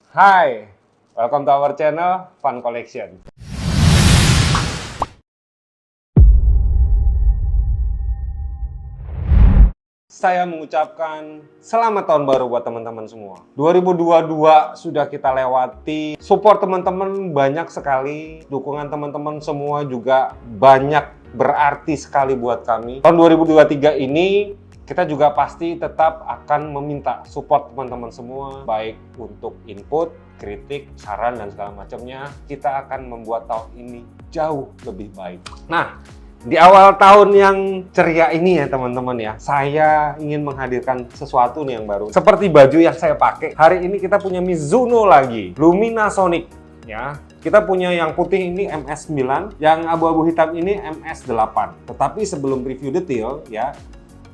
Hai, welcome to our channel Fun Collection. Saya mengucapkan selamat tahun baru buat teman-teman semua. 2022 sudah kita lewati. Support teman-teman banyak sekali. Dukungan teman-teman semua juga banyak berarti sekali buat kami. Tahun 2023 ini kita juga pasti tetap akan meminta support teman-teman semua, baik untuk input, kritik, saran, dan segala macamnya. Kita akan membuat tahun ini jauh lebih baik. Nah, di awal tahun yang ceria ini ya teman-teman ya, saya ingin menghadirkan sesuatu nih yang baru. Seperti baju yang saya pakai, hari ini kita punya Mizuno lagi, Lumina Sonic ya. Kita punya yang putih ini MS9, yang abu-abu hitam ini MS8. Tetapi sebelum review detail ya,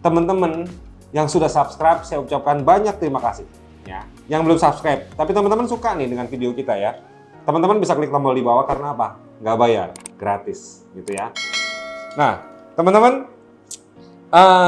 teman-teman yang sudah subscribe, saya ucapkan banyak terima kasih ya. Yang belum subscribe, tapi teman-teman suka nih dengan video kita ya, teman-teman bisa klik tombol di bawah karena apa? Nggak bayar, gratis gitu ya. Nah, teman-teman,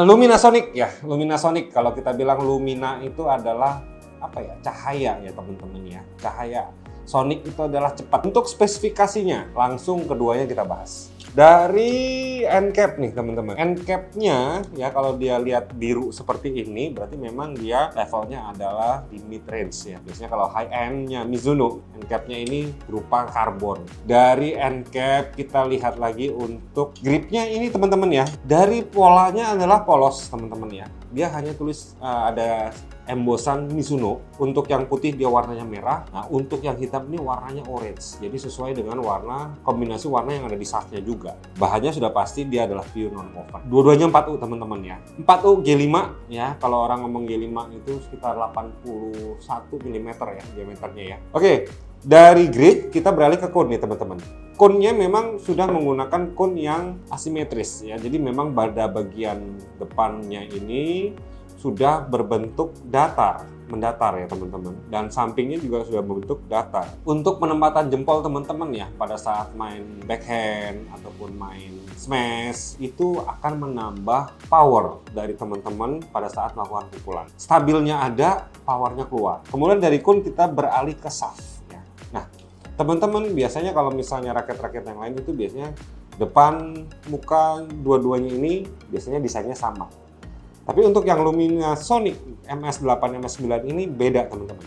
Lumina Sonic ya, Lumina Sonic. Kalau kita bilang Lumina itu adalah apa ya? Cahaya ya teman-teman ya, cahaya. Sonic itu adalah cepat. Untuk spesifikasinya, langsung keduanya kita bahas. Dari end cap nih teman-teman. End cap-nya ya kalau dia lihat biru seperti ini, berarti memang dia levelnya adalah di mid range ya. Biasanya kalau high end-nya Mizuno, end cap-nya ini berupa karbon. Dari end cap kita lihat lagi untuk gripnya ini teman-teman ya. Dari polanya adalah polos teman-teman ya. Dia hanya tulis ada embosan Mizuno. Untuk yang putih dia warnanya merah. Nah, untuk yang hitam ini warnanya orange. Jadi sesuai dengan warna, kombinasi warna yang ada di shaftnya juga. Bahannya sudah pasti dia adalah pure non-woven. Dua-duanya 4U teman-teman ya. 4U G5 ya. Kalau orang ngomong G5 itu sekitar 81 mm ya diameternya ya. Oke, dari grid kita beralih ke cone nih teman-teman. Cone-nya memang sudah menggunakan cone yang asimetris ya. Jadi memang pada bagian depannya ini sudah berbentuk datar, mendatar ya teman-teman, dan sampingnya juga sudah berbentuk datar. Untuk penempatan jempol teman-teman ya pada saat main backhand ataupun main smash itu akan menambah power dari teman-teman pada saat melakukan pukulan. Stabilnya ada, powernya keluar. Kemudian dari kun kita beralih ke shaft ya. Nah, teman-teman biasanya kalau misalnya raket-raket yang lain itu biasanya depan, muka, dua-duanya ini biasanya desainnya sama. Tapi untuk yang Lumina Sonic MS8, MS9 ini beda teman-teman.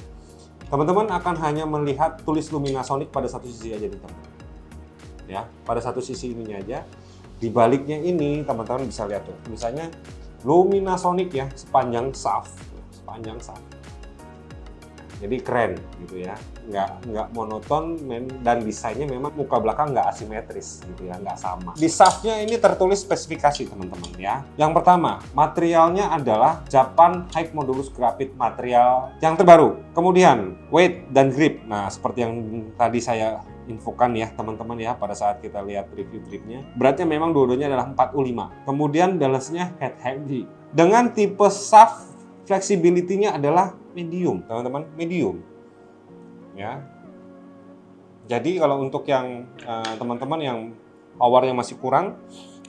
Teman-teman akan hanya melihat tulis Lumina Sonic pada satu sisi aja nih teman-teman. Ya, pada satu sisi ininya aja. Di baliknya ini teman-teman bisa lihat tuh, misalnya Lumina Sonic ya, sepanjang shaft. Jadi keren gitu ya, nggak monoton dan desainnya memang muka belakang nggak asimetris gitu ya, nggak sama. Di shaftnya ini tertulis spesifikasi teman-teman ya. Yang pertama, materialnya adalah Japan High Modulus Graphite, material yang terbaru. Kemudian weight dan grip. Nah, seperti yang tadi saya infokan ya teman-teman ya pada saat kita lihat review gripnya. Beratnya memang dua-duanya adalah 4U5. Kemudian balance-nya head heavy. Dengan tipe shaft flexibility-nya adalah medium, teman-teman, medium. Ya. Jadi kalau untuk yang teman-teman yang powernya masih kurang,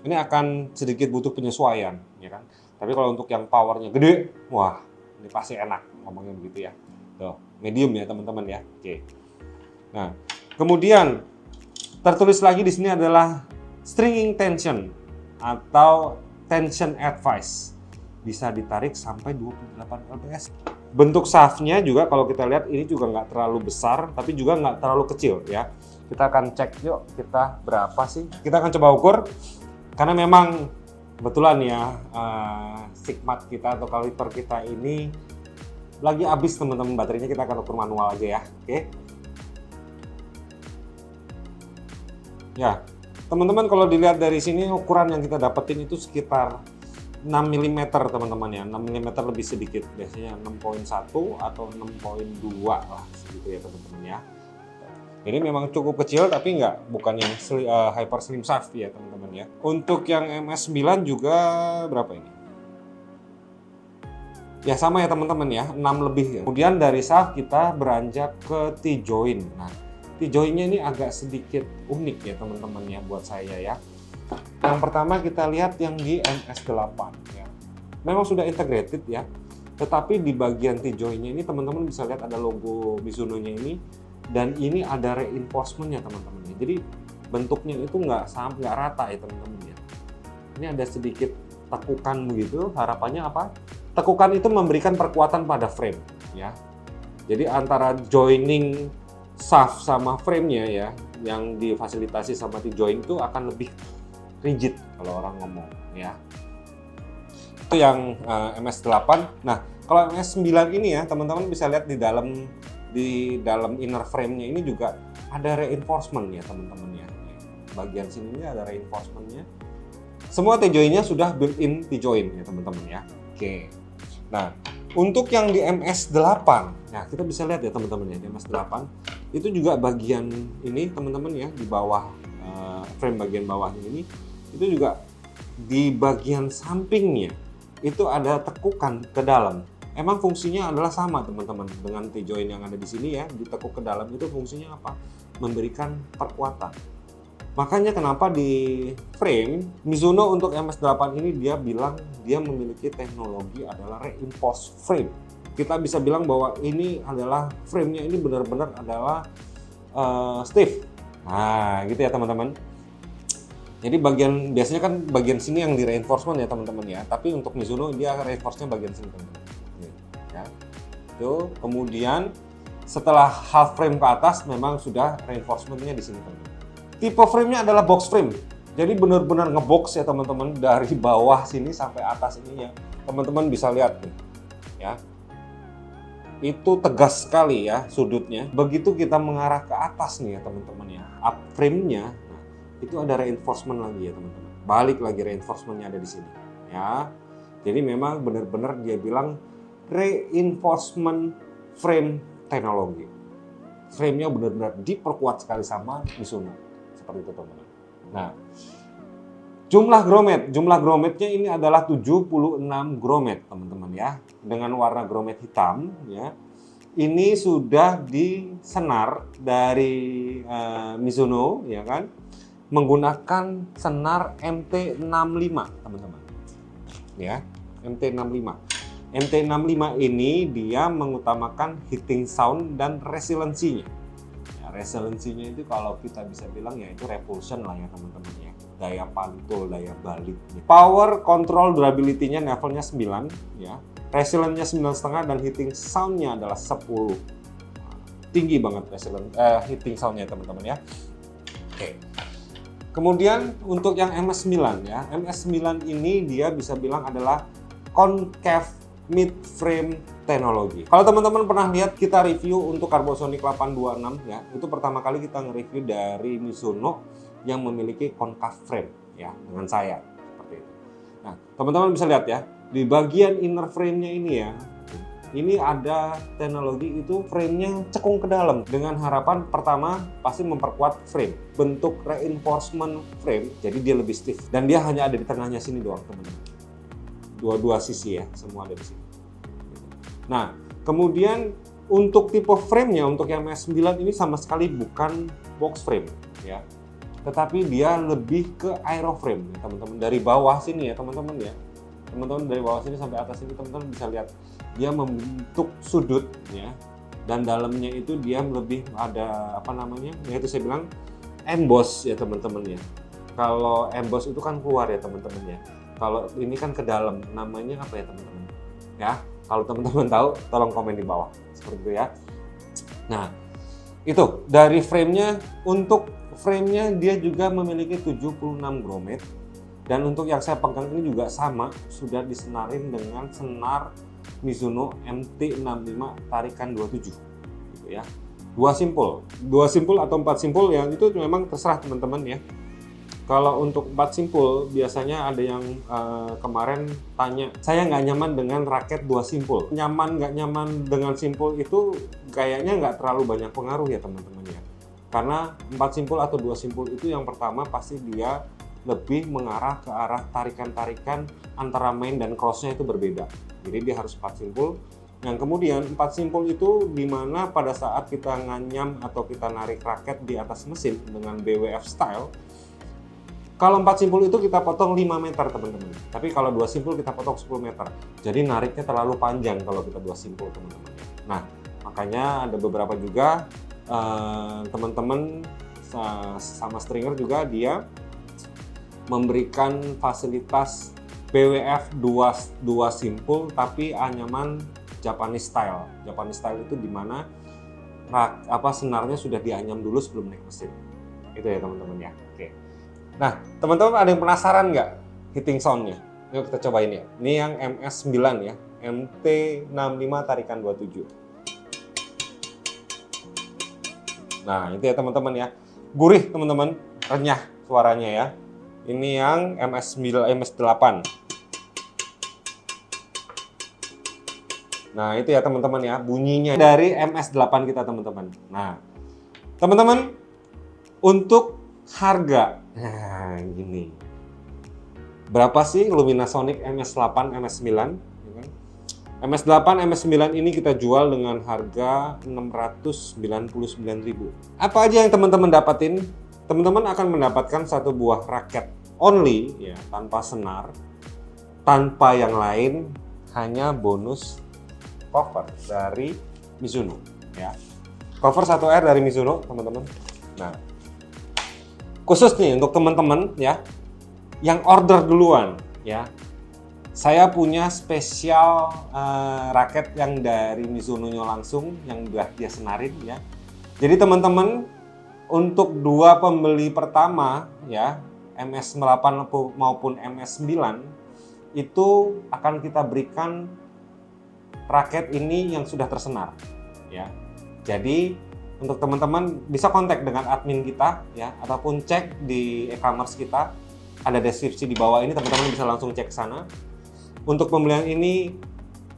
ini akan sedikit butuh penyesuaian, ya kan. Tapi kalau untuk yang powernya gede, wah, ini pasti enak ngomongnya begitu ya. Tuh, medium ya teman-teman ya. Oke. Nah, kemudian tertulis lagi di sini adalah stringing tension atau tension advice. Bisa ditarik sampai 28 lbs. Bentuk shaftnya juga kalau kita lihat ini juga nggak terlalu besar, tapi juga nggak terlalu kecil ya. Kita akan cek yuk, kita berapa sih? Kita akan coba ukur, karena memang kebetulan ya stigmat kita atau kaliper kita ini lagi habis teman-teman baterainya, kita akan ukur manual aja ya, oke? Ya, teman-teman kalau dilihat dari sini ukuran yang kita dapetin itu sekitar 6 mm teman-teman ya, 6 mm lebih sedikit, biasanya 6.1 atau 6.2 lah segitu ya teman-teman ya. Ini memang cukup kecil tapi bukan yang hyper slim shaft ya teman-teman ya. Untuk yang MS9 juga berapa ini? Ya sama ya teman-teman ya, 6 lebih ya. Kemudian dari shaft kita beranjak ke T-joint. Nah, T-jointnya ini agak sedikit unik ya teman-teman ya buat saya ya. Yang pertama kita lihat yang di MS8 ya. Memang sudah integrated ya. Tetapi di bagian T-joint-nya ini teman-teman bisa lihat ada logo Mizuno-nya ini, dan ini ada reinforcement-nya teman-teman. Jadi bentuknya itu nggak rata ya teman-teman ya. Ini ada sedikit tekukan begitu. Harapannya apa? Tekukan itu memberikan perkuatan pada frame ya. Jadi antara joining shaft sama frame-nya ya, yang difasilitasi sama T-joint itu akan lebih rigid kalau orang ngomong ya. Itu yang MS8. Nah, kalau MS9 ini ya, teman-teman bisa lihat di dalam inner frame-nya ini juga ada reinforcement ya, teman-teman ya. Bagian sini ada reinforcement-nya. Semua T-joint-nya sudah built-in T-joint ya, teman-teman ya. Oke. Nah, untuk yang di MS8, nah kita bisa lihat ya teman-teman ya, di MS8 itu juga bagian ini teman-teman ya, di bawah frame bagian bawahnya ini, itu juga di bagian sampingnya itu ada tekukan ke dalam. Emang fungsinya adalah sama teman-teman dengan T-joint yang ada di sini ya, ditekuk ke dalam itu fungsinya apa? Memberikan perkuatan. Makanya kenapa di frame Mizuno untuk MS8 ini dia bilang dia memiliki teknologi adalah reinforced frame. Kita bisa bilang bahwa ini adalah frame-nya ini benar-benar adalah stiff. Nah, gitu ya teman-teman. Jadi biasanya kan bagian sini yang di reinforcement ya teman-teman ya. Tapi untuk Mizuno dia reinforce-nya bagian sini teman-teman. Ya. Itu kemudian setelah half frame ke atas memang sudah reinforcement-nya di sini teman-teman. Tipe frame-nya adalah box frame. Jadi benar-benar ngebox ya teman-teman, dari bawah sini sampai atas ini ya. Teman-teman bisa lihat nih. Ya. Itu tegas sekali ya sudutnya. Begitu kita mengarah ke atas nih ya teman-teman ya. Up frame-nya itu ada reinforcement lagi ya teman-teman. Balik lagi reinforcement-nya ada di sini ya. Jadi memang benar-benar dia bilang reinforcement frame teknologi. Frame-nya benar-benar diperkuat sekali sama Mizuno. Seperti itu teman-teman. Nah, jumlah grommet-nya ini adalah 76 grommet teman-teman ya. Dengan warna grommet hitam ya. Ini sudah disenar dari Mizuno ya kan, menggunakan senar MT65 teman-teman ya. MT65 ini dia mengutamakan hitting sound dan resiliensinya ya. Resiliensinya itu kalau kita bisa bilang ya itu repulsion lah ya teman-teman ya, daya pantul, daya balik. Power control durability-nya levelnya 9 ya, resiliennya 9,5 dan hitting sound-nya adalah 10. Tinggi banget hitting sound-nya teman-teman ya. Oke. Kemudian untuk yang MS9 ya, MS9 ini dia bisa bilang adalah concave mid frame teknologi. Kalau teman-teman pernah lihat kita review untuk Carbosonic 826 ya, itu pertama kali kita nge-review dari Mizuno yang memiliki concave frame ya, dengan saya seperti itu. Nah, teman-teman bisa lihat ya, di bagian inner frame-nya ini ya, ini ada teknologi itu frame-nya cekung ke dalam dengan harapan pertama pasti memperkuat frame, bentuk reinforcement frame, jadi dia lebih stiff dan dia hanya ada di tengahnya sini doang teman-teman. Dua sisi ya, semua ada di sini. Nah, kemudian untuk tipe frame-nya untuk yang MS9 ini sama sekali bukan box frame ya, tetapi dia lebih ke aeroframe ya, teman-teman. Dari bawah sini ya teman-teman ya. Teman-teman dari bawah sini sampai atas ini teman-teman bisa lihat dia membentuk sudut ya, dan dalamnya itu dia lebih ada apa namanya, yaitu saya bilang emboss ya teman-teman ya. Kalau emboss itu kan keluar ya teman-teman ya, kalau ini kan ke dalam, namanya apa ya teman-teman ya. Kalau teman-teman tahu tolong komen di bawah seperti itu ya. Nah itu dari frame-nya. Untuk frame-nya dia juga memiliki 76 grommet. Dan untuk yang saya pegang ini juga sama, sudah disenarin dengan senar Mizuno MT65 tarikan 27 gitu ya. Dua simpul atau 4 simpul ya, itu memang terserah teman-teman ya. Kalau untuk 4 simpul biasanya ada yang kemarin tanya, saya nggak nyaman dengan raket 2 simpul. Nyaman nggak nyaman dengan simpul itu kayaknya nggak terlalu banyak pengaruh ya teman-teman ya. Karena 4 simpul atau 2 simpul itu yang pertama pasti dia lebih mengarah ke arah tarikan-tarikan antara main dan crossnya itu berbeda. Jadi dia harus 4 simpul. Yang kemudian 4 simpul itu dimana pada saat kita nganyam atau kita narik raket di atas mesin dengan BWF style, Kalau 4 simpul itu kita potong 5 meter teman-teman. Tapi kalau 2 simpul kita potong 10 meter. Jadi nariknya terlalu panjang kalau kita 2 simpul teman-teman. Nah, makanya ada beberapa juga teman-teman sama stringer juga dia memberikan fasilitas BWF 2 simpul tapi anyaman Japanese style. Japanese style itu dimana senarnya sudah dianyam dulu sebelum naik mesin. Itu ya teman-teman ya. Oke. Nah, teman-teman ada yang penasaran nggak hitting soundnya? Yuk kita cobain ya. Ini yang MS9 ya, MT65 tarikan 27. Nah, itu ya teman-teman ya. Gurih teman-teman, renyah suaranya ya. Ini yang MS8. Nah, itu ya teman-teman ya, bunyinya dari MS8 kita teman-teman. Nah, teman-teman untuk harga, nah gini. Berapa sih Luminasonic MS8, MS9? MS8, MS9 ini kita jual dengan harga 699.000. Apa aja yang teman-teman dapatin? Teman-teman akan mendapatkan satu buah raket only ya, tanpa senar, tanpa yang lain, hanya bonus cover dari Mizuno ya. Cover 1R dari Mizuno, teman-teman. Nah, khusus nih untuk teman-teman ya yang order duluan ya. Saya punya spesial raket yang dari Mizuno-nya langsung yang udah dia senarin ya. Jadi teman-teman untuk 2 pembeli pertama ya, MS8 maupun MS9 itu akan kita berikan raket ini yang sudah tersenar ya. Jadi untuk teman-teman bisa kontak dengan admin kita ya, ataupun cek di e-commerce kita, ada deskripsi di bawah ini, teman-teman bisa langsung cek ke sana. Untuk pembelian ini,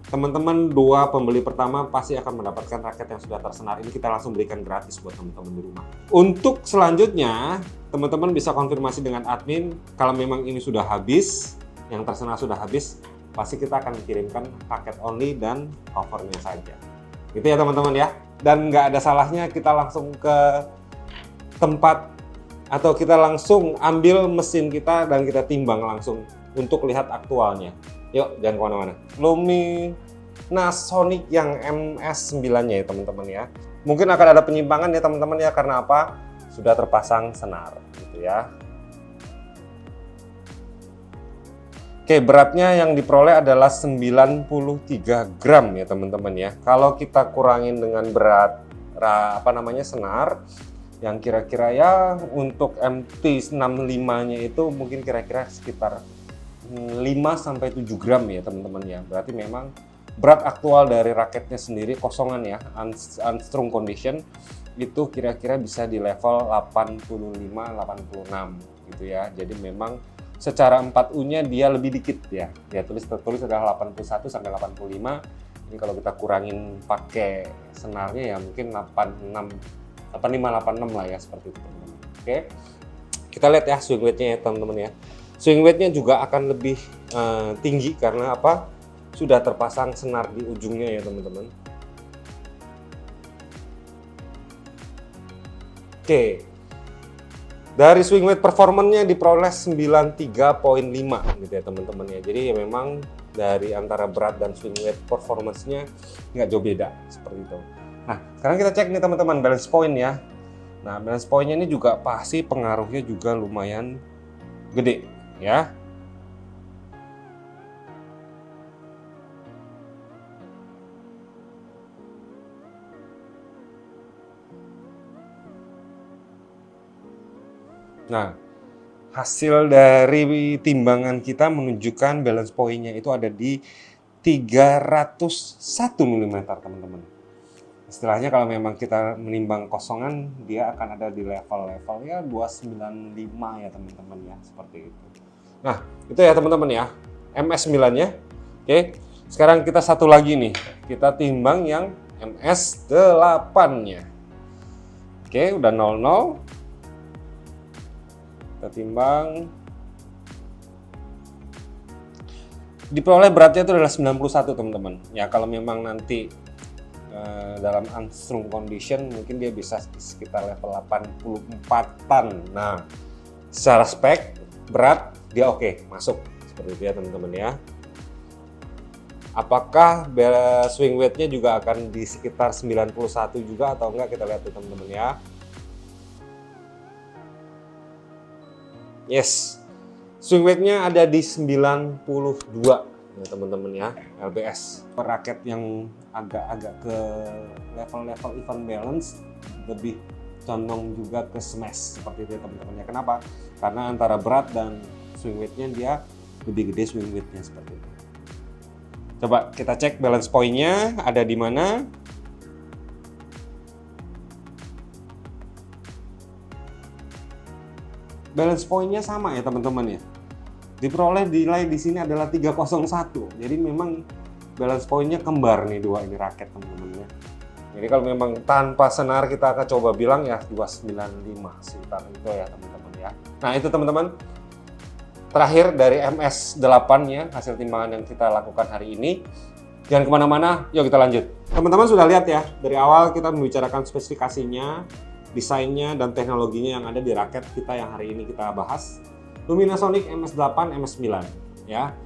teman-teman 2 pembeli pertama pasti akan mendapatkan raket yang sudah tersenar. Ini kita langsung berikan gratis buat teman-teman di rumah. Untuk selanjutnya, teman-teman bisa konfirmasi dengan admin kalau memang ini sudah habis, yang tersenar sudah habis, pasti kita akan kirimkan paket only dan covernya saja. Gitu ya teman-teman ya. Dan nggak ada salahnya kita langsung ke tempat atau kita langsung ambil mesin kita dan kita timbang langsung untuk lihat aktualnya. Yuk, jangan kemana-mana. Luminasonic yang MS9-nya ya teman-teman ya. Mungkin akan ada penyimpangan ya teman-teman ya, karena apa? Sudah terpasang senar gitu ya. Oke, beratnya yang diperoleh adalah 93 gram ya teman-teman ya. Kalau kita kurangin dengan berat senar yang kira-kira ya untuk MT65-nya itu mungkin kira-kira sekitar 5-7 gram ya teman-teman ya. Berarti memang berat aktual dari raketnya sendiri kosongan ya, unstrung condition, itu kira-kira bisa di level 85-86 gitu ya. Jadi memang secara 4U-nya dia lebih dikit ya. Ya tulis adalah 81 sampai 85. Ini kalau kita kurangin pakai senarnya ya mungkin 85-86 lah ya, seperti itu teman-teman. Oke. Kita lihat ya swing weight-nya ya teman-teman ya. Swing weight-nya juga akan lebih tinggi karena apa? Sudah terpasang senar di ujungnya ya teman-teman. Oke. Dari swing weight performance-nya diperoleh 93.5 gitu ya teman-teman ya. Jadi ya memang dari antara berat dan swing weight performance-nya nggak jauh beda seperti itu. Nah, sekarang kita cek nih teman-teman balance point ya. Nah, balance point-nya ini juga pasti pengaruhnya juga lumayan gede ya. Nah, hasil dari timbangan kita menunjukkan balance point-nya itu ada di 301 mm teman-teman. Istilahnya kalau memang kita menimbang kosongan, dia akan ada di level-level ya 295 ya teman-teman ya, seperti itu. Nah, itu ya teman-teman ya, MS9-nya. Oke, sekarang kita satu lagi nih, kita timbang yang MS8-nya. Oke, udah 00. Kita timbang. Diperoleh beratnya itu adalah 91 teman-teman. Ya kalau memang nanti dalam unstrung condition mungkin dia bisa sekitar level 84-an. Nah, secara spek berat, dia oke, masuk. Seperti itu ya teman-teman ya. Apakah swing weight-nya juga akan di sekitar 91 juga atau enggak, kita lihat tuh teman-teman ya. Yes, swing weight-nya ada di 92 ya teman-teman ya, LBS. Raket yang agak-agak ke level-level even balance, lebih condong juga ke smash seperti itu ya teman-teman ya. Kenapa? Karena antara berat dan swing weight-nya dia lebih gede swing weight-nya seperti itu. Coba kita cek balance point-nya ada di mana. Balance point-nya sama ya teman-teman ya. Diperoleh nilai di sini adalah 301. Jadi memang balance point-nya kembar nih dua ini raket teman-teman ya. Jadi kalau memang tanpa senar kita akan coba bilang ya 295 sekitar itu ya teman-teman ya. Nah itu teman-teman. Terakhir dari MS8 ya, hasil timbangan yang kita lakukan hari ini. Jangan kemana-mana, yuk kita lanjut. Teman-teman sudah lihat ya, dari awal kita membicarakan spesifikasinya, desainnya, dan teknologinya yang ada di raket kita yang hari ini kita bahas. Luminasonic MS8, MS9 ya.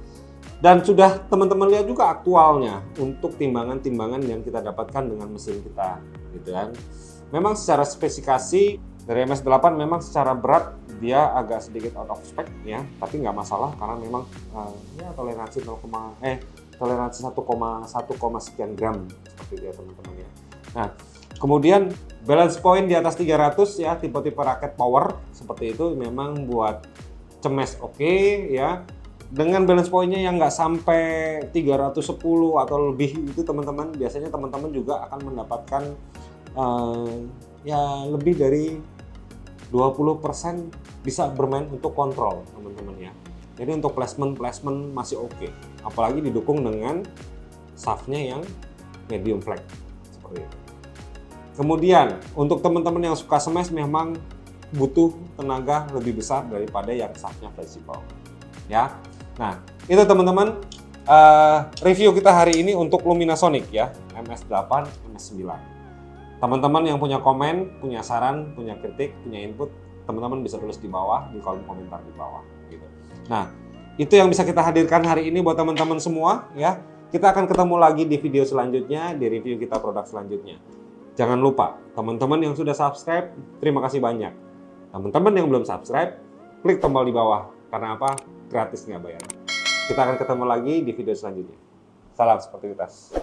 Dan sudah teman-teman lihat juga aktualnya untuk timbangan-timbangan yang kita dapatkan dengan mesin kita gitu kan. Memang secara spesifikasi dari MS8 memang secara berat dia agak sedikit out of spec ya, tapi nggak masalah karena memang ya toleransi 1,1 sekian gram seperti itu ya teman-teman ya. Nah, kemudian balance point di atas 300 ya, tipe-tipe raket power seperti itu memang buat cemes oke ya. Dengan balance point-nya yang nggak sampai 310 atau lebih itu teman-teman, biasanya teman-teman juga akan mendapatkan ya lebih dari 20% bisa bermain untuk kontrol teman-teman ya. Jadi untuk placement masih oke. Apalagi didukung dengan shaft-nya yang medium flat seperti itu. Kemudian untuk teman-teman yang suka smash memang butuh tenaga lebih besar daripada yang shaft-nya fleksibel ya. Nah itu teman-teman review kita hari ini untuk Luminasonic ya, MS8, MS9. Teman-teman yang punya komen, punya saran, punya kritik, punya input, teman-teman bisa tulis di bawah, di kolom komentar di bawah gitu. Nah, itu yang bisa kita hadirkan hari ini buat teman-teman semua ya. Kita akan ketemu lagi di video selanjutnya, di review kita produk selanjutnya. Jangan lupa, teman-teman yang sudah subscribe, terima kasih banyak. Teman-teman yang belum subscribe, klik tombol di bawah. Karena apa? Gratis, nggak bayar. Kita akan ketemu lagi di video selanjutnya. Salam sportivitas.